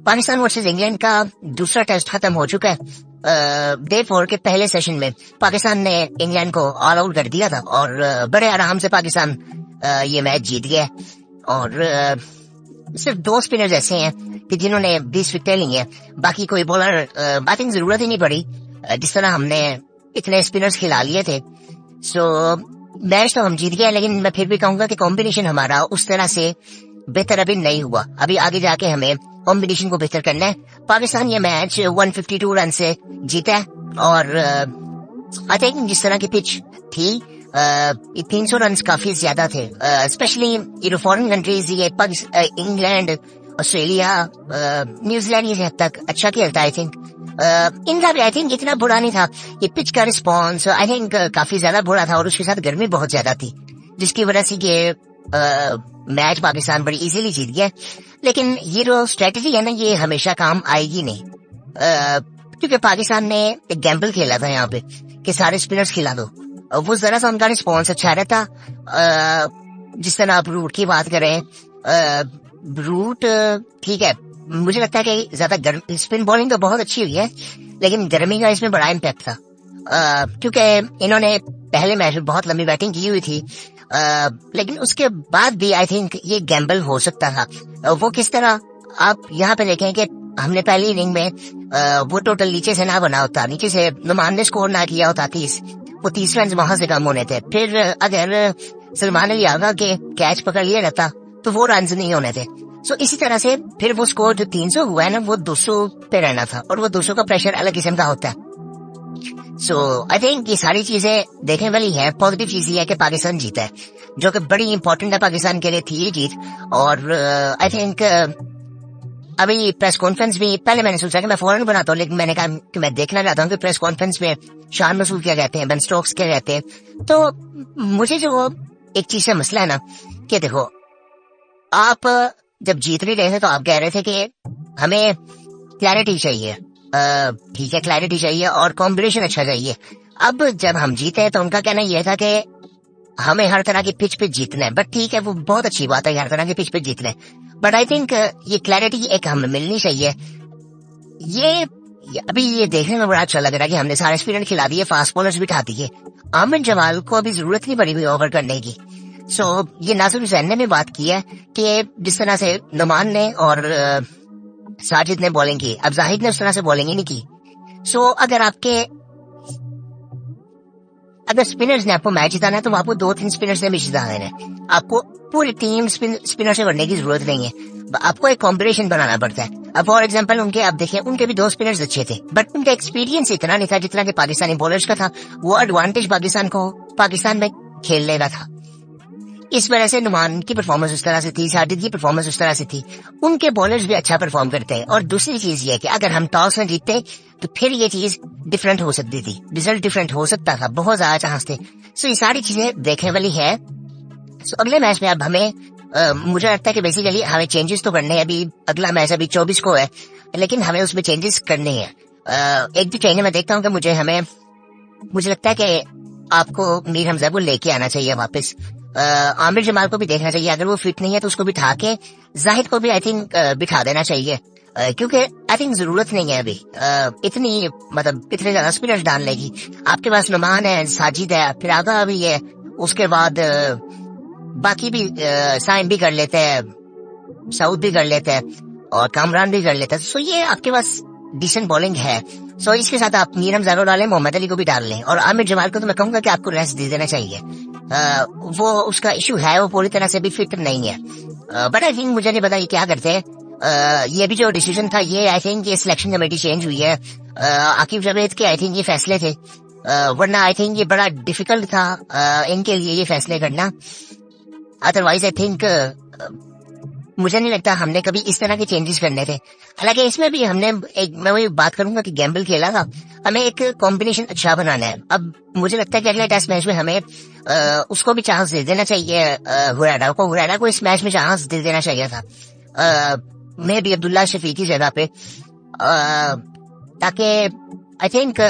Pakistan versus England का दूसरा test खत्म हो चुका है। डे 4 के पहले सेशन में पाकिस्तान ने इंग्लैंड को ऑल आउट कर दिया था और बड़े आराम से पाकिस्तान ये मैच जीत गया। और सिर्फ दो स्पिनर्स ऐसे हैं कि जिन्होंने 20 विकेटें ली हैं, बाकी कोई बॉलर बैटिंग जरूरत ही नहीं पड़ी। जिस तरह हमने इतने स्पिनर्स खिला लिए थे। सो मैच तो हम जीत गए, लेकिन मैं फिर भी कहूंगा कि कॉम्बिनेशन हमारा उस तरह से बेहतर अभी नहीं हुआ। अभी आगे जाके हमें कॉम्बिनेशन को बेहतर करना है। पाकिस्तान ये मैच 152 रन से जीता है और आई थिंक जिस तरह की पिच थी 300 रन काफी ज्यादा थे। स्पेशली ये फॉरेन कंट्रीज, ये इंग्लैंड, ऑस्ट्रेलिया, न्यूजीलैंड ये हद तक अच्छा खेलता है। आई थिंक इनका भी आई थिंक इतना बुरा नहीं था। ये पिच का रिस्पॉन्स आई थिंक काफी ज्यादा बुरा था और उसके साथ गर्मी बहुत ज्यादा थी, जिसकी वजह से ये मैच पाकिस्तान बड़ी इजीली जीत गया। लेकिन ये जो स्ट्रेटजी है ना, ये हमेशा काम आएगी नहीं, क्योंकि पाकिस्तान ने एक गैम्बल खेला था यहाँ पे कि सारे स्पिनर्स खिला दो। वो जरा सा उनका रिस्पॉन्स अच्छा रहता। जिस तरह आप रूट की बात करें, रूट ठीक है, मुझे लगता है कि ज्यादा स्पिन बॉलिंग तो बहुत अच्छी हुई है, लेकिन गर्मी का इसमें बड़ा इम्पैक्ट था। क्योंकि इन्होंने पहले मैच में बहुत लंबी बैटिंग की हुई थी, लेकिन उसके बाद भी आई थिंक ये गैम्बल हो सकता था। वो किस तरह, आप यहाँ पे देखें कि हमने पहली इनिंग में वो टोटल नीचे से ना बना होता, नीचे से नुमान ने स्कोर ना किया होता 30, वो 30 रन वहां से कम होने थे। फिर अगर सलमान अली आगा के कैच पकड़ लिया रहता तो वो रन नहीं होने थे। सो इसी तरह से फिर वो स्कोर जो 300 हुआ है ना, वो 200 पे रहना था, और वो 200 का प्रेशर अलग किस्म का होता है। सो आई थिंक ये सारी चीजें देखने वाली है। पॉजिटिव चीज ये है कि पाकिस्तान जीता है, जो कि बड़ी इंपॉर्टेंट है पाकिस्तान के लिए थी ये जीत। और आई थिंक अभी प्रेस कॉन्फ्रेंस भी, पहले मैंने सोचा कि मैं फौरन बनाता हूँ, लेकिन मैंने कहा कि मैं देखना चाहता हूँ कि प्रेस कॉन्फ्रेंस में शान मसूद क्या कहते हैं, बेन स्टोक्स क्या कहते हैं। तो मुझे जो एक चीज से मसला है ना, कि देखो आप जब जीत नहीं रहे थे तो आप कह रहे थे कि हमें क्लैरिटी चाहिए, ठीक है क्लैरिटी चाहिए और कॉम्बिनेशन अच्छा चाहिए। अब जब हम जीते हैं तो उनका कहना यह था कि हमें हर तरह की पिच पे जीतना है। बट ठीक है, वो बहुत अच्छी बात है हर तरह की पिच पे जीतना है, बट आई थिंक ये क्लैरिटी एक हमें मिलनी चाहिए। ये अभी ये देखने में बड़ा अच्छा लग रहा है कि हमने सारे स्पिनर खिला दिए, फास्ट बॉलर्स बिठा दिए। आमिर जमाल को अभी जरूरत नहीं पड़ी हुई ओवर करने की। सो ये नासिर हुसैन ने भी बात की है कि जिस तरह से नुमान ने और साजिद ने बॉलिंग की, अब जाहिद ने उस तरह से बॉलिंग ही नहीं की। सो अगर स्पिनर्स ने आपको मैच जिताना है तो आपको 2-3 स्पिनर्स ने भी जिताना है। आपको पूरी टीम स्पिनर से बनने की जरूरत नहीं है, आपको एक कॉम्बिनेशन बनाना पड़ता है। अब फॉर एग्जांपल उनके, आप देखिए उनके भी 2 स्पिनर्स अच्छे थे, बट उनका एक्सपीरियंस इतना नहीं था जितना कि पाकिस्तानी बॉलर्स का था। वो एडवांटेज पाकिस्तान में खेलने का था। इस वजह से नुमान की परफॉर्मेंस उस तरह से थी, साजिद की परफॉर्मेंस उस तरह से थी, उनके बॉलर्स भी अच्छा परफॉर्म करते हैं। और दूसरी चीज ये है कि अगर हम टॉस में जीतते तो फिर ये चीज डिफरेंट हो सकती थी, रिजल्ट डिफरेंट हो सकता था, बहुत ज्यादा चांस थे। सो ये सारी चीजें देखने वाली है। सो अगले मैच में अब हमें मुझे लगता है कि बेसिकली हमें चेंजेस तो करने हैं। अभी अगला मैच अभी 24 को है, लेकिन हमें उसमें चेंजेस करने हैं। एक भी चेंज मैं देखता हूँ कि मुझे लगता है कि आपको मीर हमजा को लेके आना चाहिए वापस। आमिर जमाल को भी देखना चाहिए, अगर वो फिट नहीं है तो उसको बिठा के जाहिद को भी आई थिंक बिठा देना चाहिए, क्योंकि आई थिंक जरूरत नहीं है अभी इतनी, मतलब इतने ज्यादा स्पिनर्स डालने की। आपके पास नुमान है, साजिद है, फिर आगा भी है, उसके बाद बाकी भी साइम भी कर लेते हैं, साउद भी कर लेते हैं और कामरान भी कर लेते हैं। सो ये आपके पास डिसेंट बॉलिंग है। सो इसके साथ आप मीर हमजा डालें, मोहम्मद अली को भी डाल लें, और आमिर जमाल को तो मैं कहूंगा कि आपको रेस्ट दे देना चाहिए। वो उसका इशू है, वो पूरी तरह से भी फिट नहीं है। बट आई थिंक मुझे नहीं पता ये क्या करते हैं। ये भी जो डिसीजन था, ये आई थिंक ये सिलेक्शन कमेटी चेंज हुई है, आकिब जावेद के आई थिंक ये फैसले थे, वरना आई थिंक ये बड़ा डिफिकल्ट था इनके लिए ये फैसले करना। अदरवाइज आई थिंक मुझे नहीं लगता हमने कभी इस तरह के चेंजेस करने थे। हालांकि इसमें भी हमने मैं वही बात करूंगा कि गैम्बल खेला था, हमें एक कॉम्बिनेशन अच्छा बनाना है। अब मुझे लगता है कि अगले टेस्ट मैच में हमें उसको भी चांस दे देना चाहिए, हुरैरा को इस मैच में चांस दे देना चाहिए था, मैं भी अब्दुल्ला शफीक की जगह पे, ताकि आई थिंक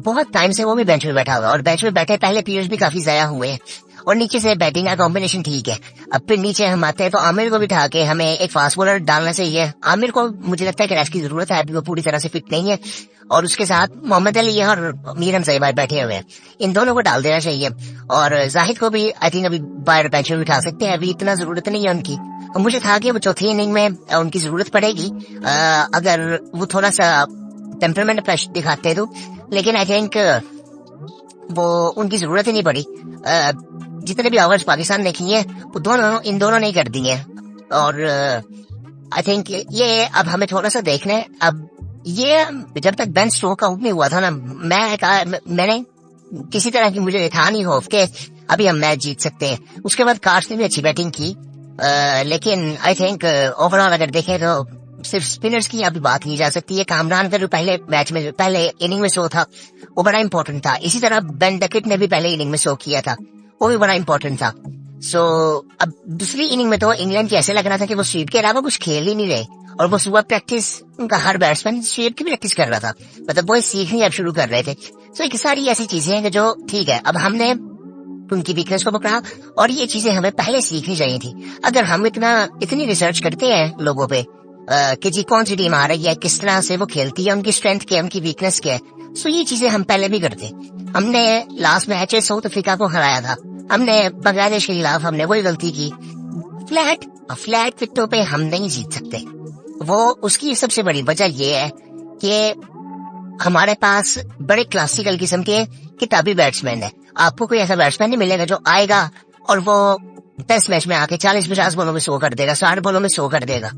बहुत टाइम से वो भी बेंच में बैठा हुआ, और बेंच में बैठे पहले पीरियड्स भी काफी ज्यादा हुए हैं, और नीचे से बैटिंग का कॉम्बिनेशन ठीक है। अब फिर नीचे हम आते हैं तो आमिर को बिठा के हमें एक फास्ट बॉलर डालना चाहिए। आमिर को मुझे लगता है कि रेस्ट की जरूरत है, अभी वो पूरी तरह से फिट नहीं है, और उसके साथ मोहम्मद अली है और मीर हमजा भाई बैठे हुए हैं, इन दोनों को डाल देना चाहिए। और जाहिद को भी आई थिंक अभी बाहर बेंच में बिठा सकते हैं, अभी इतना जरूरत नहीं है उनकी। और मुझे था कि वो चौथी इनिंग में उनकी जरूरत पड़ेगी अगर वो थोड़ा सा टेम्परमेंट प्रेशर दिखाते तो, लेकिन आई थिंक वो उनकी जरूरत ही नहीं पड़ी। जितने भी ओवर्स पाकिस्तान ने किए वो इन दोनों ने ही कर दिए। और आई थिंक ये अब हमें थोड़ा सा देखना है। अब ये जब तक बेन स्टोक्स आउट नहीं हुआ था ना, मैंने किसी तरह की मुझे था नहीं होप के अभी हम मैच जीत सकते हैं। उसके बाद कार्स ने भी अच्छी बैटिंग की, लेकिन आई थिंक ओवरऑल अगर देखें तो सिर्फ स्पिनर्स की अभी बात की जा सकती है। कामरान का जो पहले मैच में पहले इनिंग में शो था वो बड़ा इंपॉर्टेंट था। इसी तरह बेन डकेट ने भी पहले इनिंग में शो किया था, वो भी बड़ा इंपॉर्टेंट था। सो अब दूसरी इनिंग में तो इंग्लैंड की ऐसे लग रहा था कि वो स्वीप के अलावा कुछ खेल ही नहीं रहे, और वो सुबह प्रैक्टिस उनका हर बैट्समैन स्वीप की प्रैक्टिस कर रहा था, मतलब वो सीखनी अब शुरू कर रहे थे। सो एक सारी ऐसी चीजें हैं कि जो ठीक है, अब हमने उनकी वीकनेस को पकड़ा और ये चीजें हमें पहले सीखनी चाहिए थी। अगर हम इतनी रिसर्च करते हैं लोगों पे कि जी कौन सी टीम आ रही है, किस तरह से वो खेलती है, उनकी स्ट्रेंथ क्या है, उनकी वीकनेस क्या है, सो ये चीजें हम पहले भी करते। हमने लास्ट मैच साउथ अफ्रीका को हराया था, हमने बांग्लादेश के खिलाफ हमने वही गलती की। फ्लैट पिटों पे हम नहीं जीत सकते। वो उसकी सबसे बड़ी वजह ये है कि हमारे पास बड़े क्लासिकल किस्म के किताबी बैट्समैन है। आपको कोई ऐसा बैट्समैन नहीं मिलेगा जो आएगा और वो 10 मैच में आके 40-50 बॉलों में 100 कर देगा, 60 बॉलों में 100 कर देगा,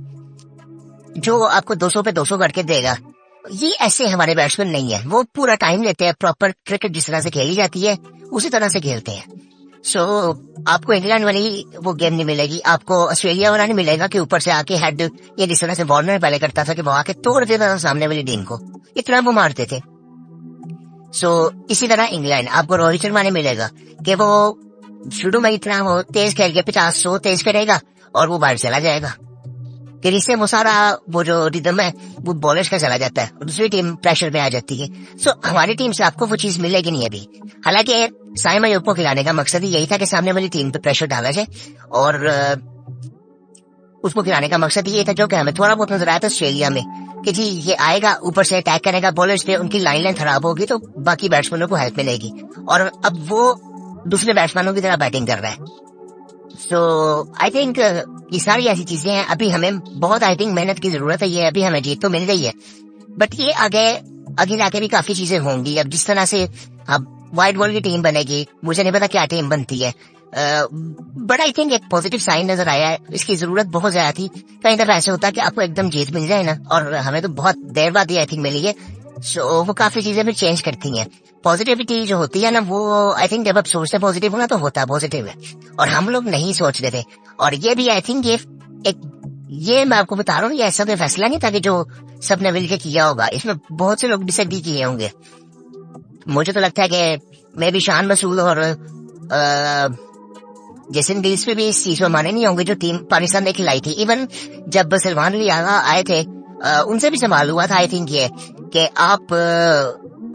जो आपको 200 पे 200 करके देगा। ये ऐसे हमारे बैट्समैन नहीं है। वो पूरा टाइम लेते हैं, प्रॉपर क्रिकेट जिस तरह से खेली जाती है उसी तरह से खेलते हैं। सो आपको इंग्लैंड वाली वो गेम नहीं मिलेगी, आपको ऑस्ट्रेलिया वाला नहीं मिलेगा कि ऊपर से आके हेड, ये जिस तरह से वार्नर पहले करता था कि वो आके तोड़ देता था सामने वाली टीम को, इतना वो मारते थे। सो इसी तरह इंग्लैंड आपको रोहित शर्मा नहीं मिलेगा कि वो शुरू में इतना वो तेज खेल के 50-100 तेज करेगा और वो बाहर चला जाएगा, कि इससे वो सारा वो जो रिदम है वो बॉलर्स का चला जाता है और दूसरी टीम प्रेशर में आ जाती है। सो हमारी टीम से आपको वो चीज मिलेगी नहीं अभी। हालांकि साइम अयूब को खिलाने का मकसद ही यही था कि सामने वाली टीम पे प्रेशर डाला जाए, और उसको खिलाने का मकसद ये था जो कि हमें थोड़ा बहुत नजर आया था ऑस्ट्रेलिया में, कि जी ये आएगा ऊपर से अटैक करेगा बॉलर्स पे, उनकी लाइन खराब होगी तो बाकी बैट्समैनों को हेल्प मिलेगी, और अब वो दूसरे बैट्समैनों की तरह बैटिंग कर रहा है। सो आई थिंक ये सारी ऐसी चीजें हैं, अभी हमें बहुत आई थिंक मेहनत की जरूरत है। ये अभी हमें जीत तो मिल गई है, बट ये आगे जाके भी काफी चीजें होंगी। अब जिस तरह से अब व्हाइट बॉल की टीम बनेगी, मुझे नहीं पता क्या टीम बनती है, बट आई थिंक एक पॉजिटिव साइन नजर आया है। इसकी जरूरत बहुत ज्यादा थी। कई दफा ऐसे होता है कि आपको एकदम जीत मिल जाए ना, और हमें तो बहुत देर बाद आई थिंक मिली है। सो वो काफी चीजें फिर चेंज करती हैं। पॉजिटिविटी जो होती है ना, वो आई थिंक जब आप सोचते पॉजिटिव होना तो होता है पॉजिटिव है, और हम लोग नहीं सोच रहे थे। और ये भी आई थिंक ये मैं आपको बता रहा हूँ, ये ऐसा कोई फैसला नहीं था कि जो सबने मिलकर किया होगा, इसमें बहुत से लोग डिसएग्री किए होंगे। मुझे तो लगता है कि मैं भी शान मसूद और जैसन गिल्स पे भी इस चीज में माने नहीं होंगे जो टीम पाकिस्तान ने खिलाई थी। इवन जब सलमान अली आए थे उनसे भी सवाल हुआ था आई थिंक ये कि आप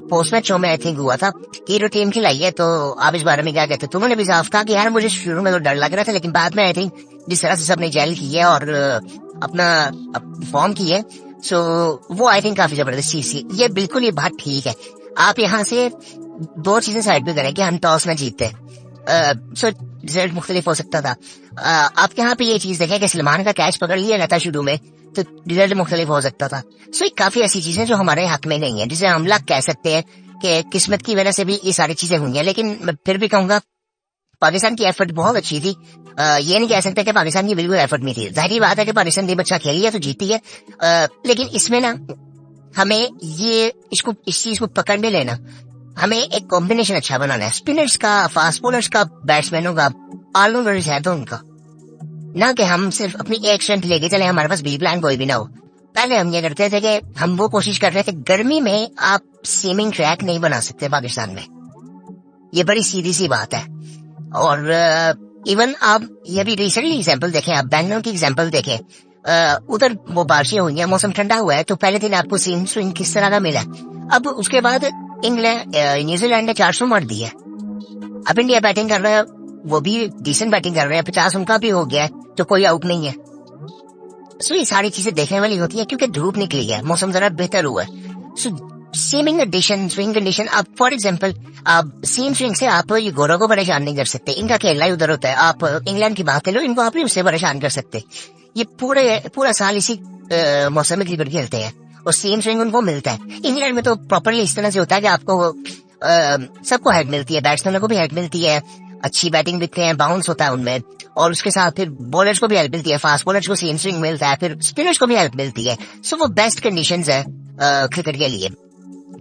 पोस्ट मैच शो में आई थिंक हुआ था कि जो टीम खिलाई है तो आप इस बारे में क्या कहते हैं। तो उन्होंने भी साफ कहा कि यार मुझे शुरू में तो डर लग रहा था, लेकिन बाद में आई थिंक जिस तरह से सबने जेल की है और अपना फॉर्म की है, सो वो आई थिंक काफी जबरदस्त चीज थी। ये बिल्कुल ये बात ठीक है। आप यहाँ से दो चीजें साइड पे करें कि हम टॉस में जीतते, सो रिजल्ट मुख्तलिफ हो सकता था। आप यहाँ पे ये चीज देखें कि सलमान का कैच पकड़ लिया गया था शुरू में, तो रिजल्ट मुख्तलिफ हो सकता था। सो काफी ऐसी चीजें जो हमारे हक में नहीं है, जिसे हम लक कह सकते हैं कि किस्मत की वजह से भी ये सारी चीजें हुई हैं। लेकिन मैं फिर भी कहूंगा पाकिस्तान की एफर्ट बहुत अच्छी थी। ये नहीं कह सकते कि पाकिस्तान की बिल्कुल एफर्ट नहीं थी। जाहिर बात है कि पाकिस्तान टीम अच्छा खेली है तो जीती है, लेकिन इसमें ना हमें इस चीज को पकड़ में लेना, हमें एक कॉम्बिनेशन अच्छा बनाना है, स्पिनर्स का, फास्ट बॉलर्स का, बैट्समैनों का, ऑलराउंडर्स है तो उनका, ना कि हम सिर्फ अपनी एक स्ट्रेंथ लेके चले, हमारे पास बी प्लान कोई भी ना हो। पहले हम ये करते थे कि हम वो कोशिश कर रहे थे, गर्मी में आप स्विमिंग ट्रैक नहीं बना सकते पाकिस्तान में, ये बड़ी सीधी सी बात है। और इवन आप ये भी रिसेंटली एग्जाम्पल देखें, आप बैंगलोर की एग्जाम्पल देखें, उधर वो बारिशें हुई हैं, मौसम ठंडा हुआ है, तो पहले दिन आपको स्विंग स्विंग किस तरह का मिला। अब उसके बाद न्यूजीलैंड ने 400 मार दिया। अब इंडिया बैटिंग कर रहा है, वो भी डिसेंट बैटिंग कर रहे हैं, 50 उनका भी हो गया है, तो कोई आउट नहीं है। सो ये सारी चीजें देखने वाली होती है, क्योंकि धूप निकली है, मौसम जरा बेहतर हुआ है। सो सेमिंग कंडीशन, स्विंग कंडीशन, आप फॉर एग्जांपल आप सेम स्विंग से आप ये गोरा को परेशान नहीं कर सकते, इनका खेलना ही उधर होता है। आप इंग्लैंड की बात कर लो, इनको आप भी उससे परेशान कर सकते। ये पूरा साल इसी मौसम में क्रिकेट खेलते हैं और सेम स्विंग उनको मिलता है। इंग्लैंड में तो प्रॉपरली इस तरह से होता है कि आपको सबको हेड मिलती है, बैट्समैनों को भी हेड मिलती है, अच्छी बैटिंग दिखते हैं, बाउंस होता है उनमें, और उसके साथ फिर बॉलर्स को भी हेल्प मिलती है, फास्ट बॉलर्स को सेम स्विंग मिलता है, फिर स्पिनर्स को भी हेल्प मिलती है। सो वो बेस्ट कंडीशंस है क्रिकेट के लिए।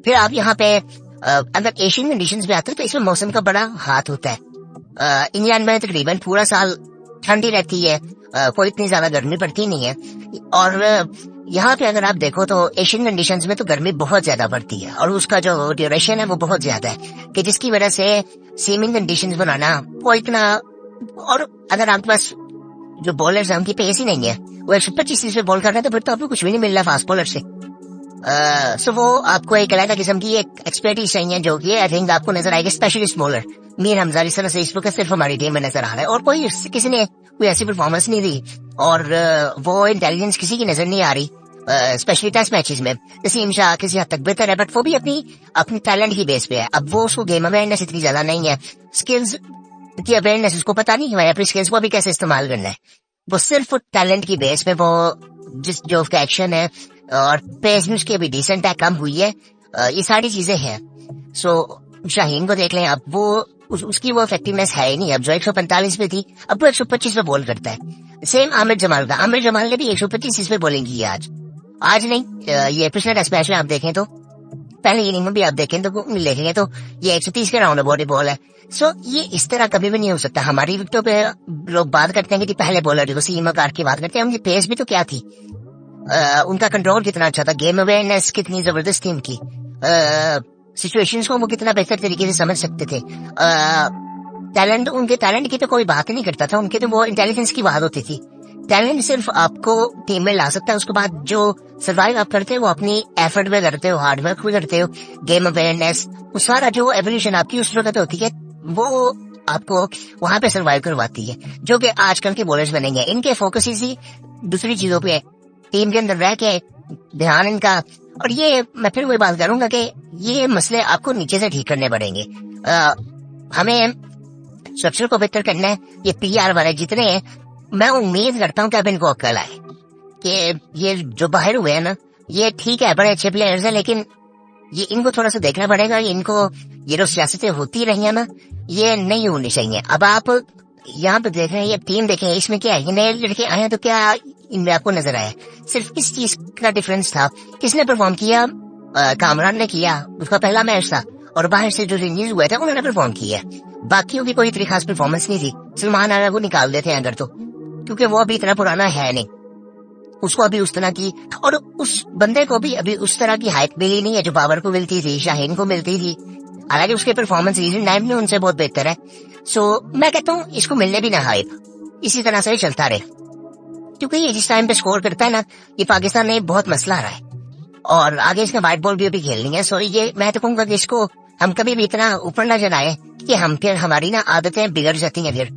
फिर आप यहाँ पे अगर एशियन कंडीशंस में आते हैं तो इसमें मौसम का बड़ा हाथ होता है। इंग्लैंड में तकरीबन पूरा साल ठंडी रहती है, कोई इतनी ज्यादा गर्मी पड़ती नहीं है। और यहाँ पे अगर आप देखो तो एशियन कंडीशंस में तो गर्मी बहुत ज्यादा पड़ती है, और उसका जो ड्यूरेशन है वो बहुत ज्यादा है, कि जिसकी वजह से सीमिंग कंडीशंस बनाना वो इतना। और अगर आपके पास जो बॉलर्स हैं उनकी पेस ही नहीं है, वो 125 पे बॉल कर रहे हैं, तो फिर तो आपको कुछ भी नहीं मिल रहा फास्ट बॉलर से। सो वो आपको एक अलग किस्म की एक एक्सपर्टीज चाहिए, जो कि आई थिंक आपको नजर आएगी स्पेशलिस्ट बॉलर। मीर हमजा इस तरह से इस वक्त सिर्फ हमारी टीम में नजर आ रहा है, और कोई किसी ने कोई ऐसी परफॉर्मेंस नहीं दी, और वो इंटेलिजेंस किसी की नजर नहीं आ रही, स्पेशली टेस्ट मैचेस में। नसीम शाह किसी हद तक बेहतर है, बट वो भी अपनी टैलेंट की बेस पे है। अब वो उसको गेम अवेयरनेस इतनी ज्यादा नहीं है, स्किल्स की अवेयरनेस उसको पता नहीं है अपनी स्किल्स को भी कैसे इस्तेमाल करना है। वो सिर्फ टैलेंट की बेस पे वो जो उसका एक्शन है, और पेस भी उसकी अभी डिसेंट है, कम हुई है, ये सारी चीजें हैं। सो शाहीन को देख लें, अब वो उसकी वो इफेक्टिवनेस है ही नहीं। अब जो 145 पे थी, अब वो 125 पे बॉल करता है। सेम आमिर जमाल का, आमिर जमाल ने भी 125 पे बॉलिंग की है आज नहीं, ये पिछले टेस्ट मैच में आप देखें तो, पहले इनिंग में भी आप देखें तो देखेंगे तो ये 130 के राउंड बॉडी बॉल है। सो ये इस तरह कभी भी नहीं हो सकता। हमारी विकेटों पे लोग बात करते हैं कि पहले बॉलर वसीम अकार की बात करते हैं, उनकी पेस भी तो क्या थी, उनका कंट्रोल कितना अच्छा था, गेम अवेयरनेस कितनी जबरदस्त थी उनकी, सिचुएशंस को वो कितना बेहतर तरीके से समझ सकते थे। टैलेंट, उनके टैलेंट की तो कोई बात ही नहीं करता था, उनके तो वो इंटेलिजेंस की बात होती थी। टैलेंट सिर्फ आपको टीम में ला सकता है, उसके बाद जो सर्वाइव आप करते हो वो अपनी एफर्ट में करते हो, हार्डवर्क भी करते हो, गेम अवेयरनेस, वो सारा जो एवोल्यूशन आपकी उस वक्त होती है वो आपको वहां पे सर्वाइव करवाती है, जो कि आजकल के बॉलर्स में नहीं है। इनके फोकस ही दूसरी चीजों पे है, टीम के अंदर रह के ध्यान इनका। और ये मैं फिर वही बात करूंगा कि ये मसले आपको नीचे से ठीक करने पड़ेंगे। हमें स्ट्रक्चर को बेहतर करना है। ये PR वाले जितने हैं, मैं उम्मीद करता हूँ कि अब इनको अक्ल आए कि ये जो बाहर हुए हैं ना, ये ठीक है, बड़े अच्छे प्लेयर्स हैं, लेकिन ये इनको थोड़ा सा देखना पड़ेगा। इनको ये जो सियासतें होती रही है ना, ये नहीं होनी चाहिए। अब आप यहाँ पे देख रहे हैं, ये टीम देखें, इसमें क्या है, ये नए लड़के आए हैं, तो क्या इनमें आपको नजर आया? सिर्फ इस चीज का डिफरेंस था, किसने परफॉर्म किया? कामरान ने किया, उसका पहला मैच था, और बाहर से जो रिलीज हुए थे उन्होंने परफॉर्म किया। बाकियों की कोई इतनी खास परफॉर्मेंस नहीं थी। सलमान आगा को निकाल देते हैं अगर तो, क्योंकि वो अभी इतना पुराना है नहीं, उसको अभी उस तरह की, और उस बंदे को भी अभी उस तरह की हाइप मिली नहीं है जो बाबर को मिलती थी, शाहीन को मिलती थी। हालांकि उसके परफॉर्मेंस रीजन टाइम में उनसे बहुत बेहतर है। सो मैं कहता हूँ इसको मिलने भी ना हाइप, इसी तरह से ही चलता रहे, क्योंकि ये जिस टाइम पे स्कोर करता है ना, ये पाकिस्तान में बहुत मसला रहा है, और आगे इसने व्हाइट बॉल भी अभी खेलनी है। सो ये मैं तो कहूँगा कि इसको हम कभी भी इतना ऊपर ना चलाएं कि हम फिर हमारी ना आदतें बिगड़ जाती हैं। फिर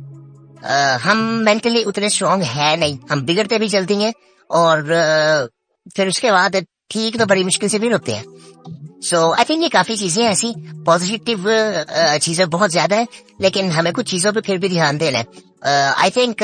हम मेंटली उतने स्ट्रांग है नहीं, हम बिगड़ते भी चलती हैं, और फिर उसके बाद ठीक तो बड़ी मुश्किल से भी होते हैं। सो आई थिंक ये काफी चीजें ऐसी पॉजिटिव चीजें बहुत ज्यादा है, लेकिन हमें कुछ चीजों पे फिर भी ध्यान देना है। आई थिंक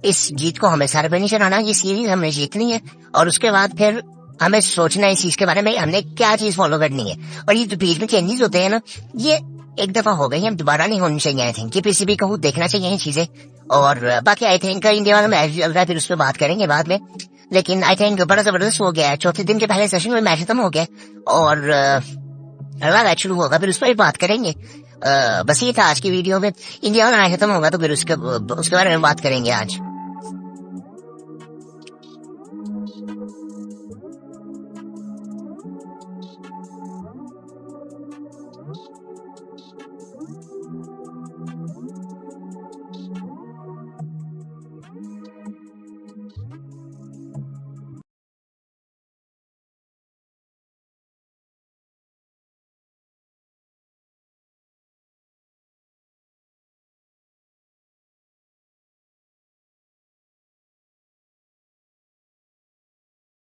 इस जीत को हमें सर पे नहीं चढ़ाना, ये सीरीज हमने जीतनी है, और उसके बाद फिर हमें सोचना है इस चीज के बारे में, हमने क्या चीज फॉलो करनी है। और ये जो बीच में चेंजेस होते हैं ना, ये एक दफा हो गई, हम दोबारा नहीं होनी चाहिए। आई थिंक ये PCB को देखना चाहिए ये चीजें। और बाकी आई थिंक इंडिया वाला मैच चल रहा है, फिर उस पर बात करेंगे बाद में। लेकिन आई थिंक बड़ा जबरदस्त हो गया है, चौथे दिन के पहले सेशन में मैच खत्म हो गया, और अगला मैच शुरू होगा, फिर उस पर बात करेंगे। बस ये था आज की वीडियो में। इंडिया वाला मैच खत्म होगा तो फिर उसके बारे में बात करेंगे आज।